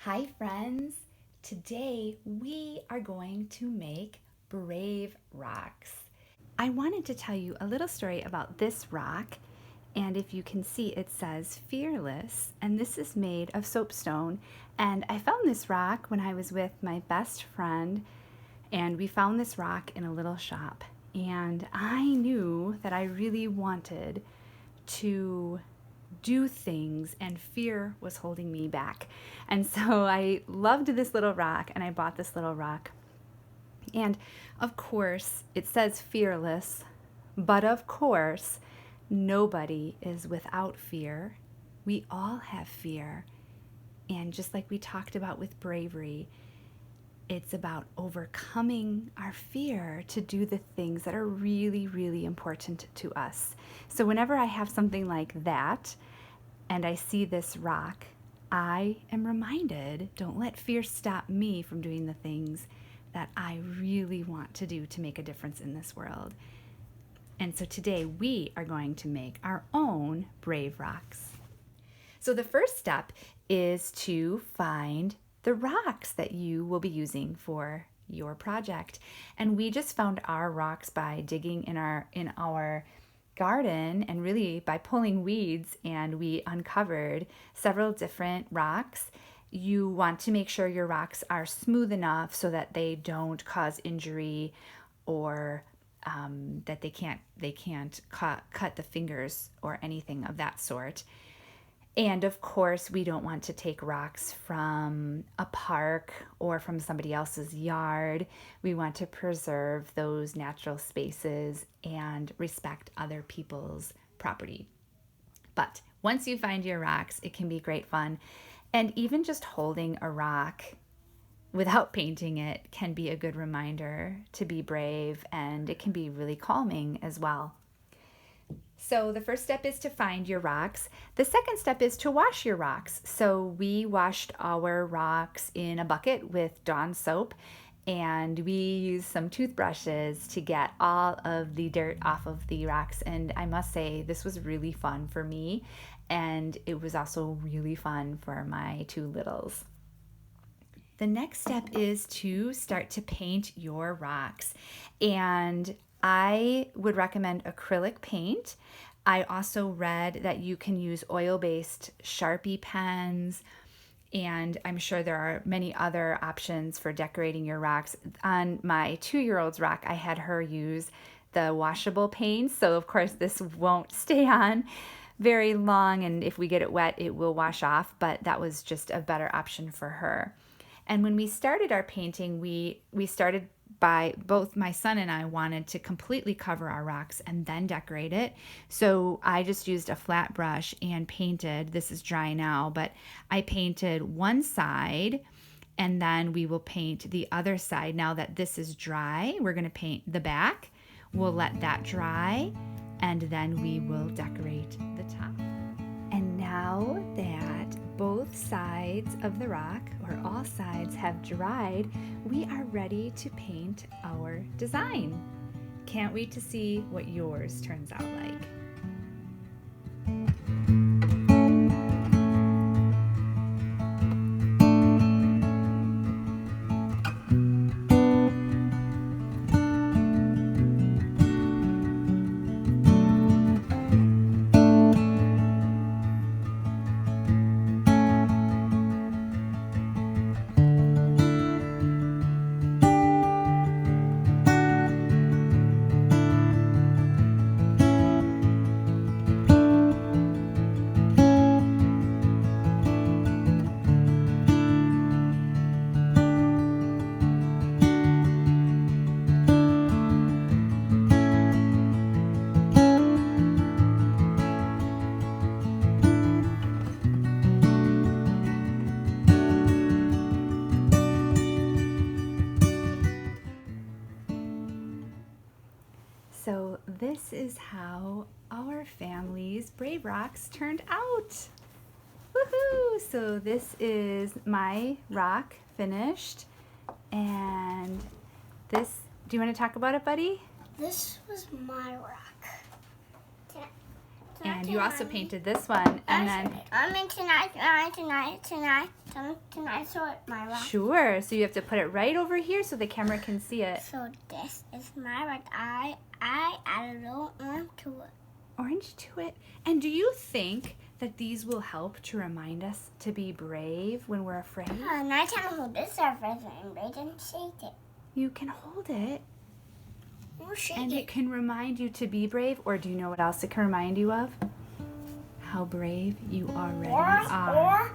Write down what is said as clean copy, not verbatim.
Hi friends! Today we are going to make brave rocks. I wanted to tell you a little story about this rock, and if you can see it says fearless, and this is made of soapstone. And I found this rock when I was with my best friend, and we found this rock in a little shop, and I knew that I really wanted to do things, and fear was holding me back. And so I loved this little rock, and I bought this little rock. And of course, it says fearless, but of course, nobody is without fear. We all have fear. And just like we talked about with bravery, it's about overcoming our fear to do the things that are really, really important to us. So whenever I have something like that, and I see this rock, I am reminded, don't let fear stop me from doing the things that I really want to do to make a difference in this world. And so today we are going to make our own brave rocks. So the first step is to find the rocks that you will be using for your project. And we just found our rocks by digging in our garden and really by pulling weeds, and we uncovered several different rocks. You want to make sure your rocks are smooth enough so that they don't cause injury, or that they can't cut the fingers or anything of that sort. And of course, we don't want to take rocks from a park or from somebody else's yard. We want to preserve those natural spaces and respect other people's property. But once you find your rocks, it can be great fun. And even just holding a rock without painting it can be a good reminder to be brave, and it can be really calming as well. So the first step is to find your rocks. The second step is to wash your rocks. So we washed our rocks in a bucket with Dawn soap, and we used some toothbrushes to get all of the dirt off of the rocks. And I must say, this was really fun for me, and it was also really fun for my two littles. The next step is to start to paint your rocks. And I would recommend acrylic paint. I also read that you can use oil-based Sharpie pens, and I'm sure there are many other options for decorating your rocks. On my 2-year-old's rock, I had her use the washable paint, so of course this won't stay on very long, and if we get it wet, it will wash off, but that was just a better option for her. And when we started our painting, we started by, both my son and I wanted to completely cover our rocks and then decorate it. So I just used a flat brush and painted. This is dry now, but I painted one side, and then we will paint the other side. Now that this is dry, we're going to paint the back. We'll let that dry, and then we will decorate the top. And now that both sides of the rock, or all sides, have dried, we are ready to paint our design. Can't wait to see what yours turns out like. So this is how our family's brave rocks turned out. Woohoo! So this is my rock finished, and this, do you want to talk about it, buddy? This was my rock. Can And you also painted this one, and then... Tonight, so my rock. Sure, so you have to put it right over here so the camera can see it. So this is my rock. I add a little orange to it. Orange to it. And do you think that these will help to remind us to be brave when we're afraid? And I can hold this surface and they didn't shake it. You can hold it. Shake And it. it can remind you to be brave, or do you know what else it can remind you of? How brave you already are. Or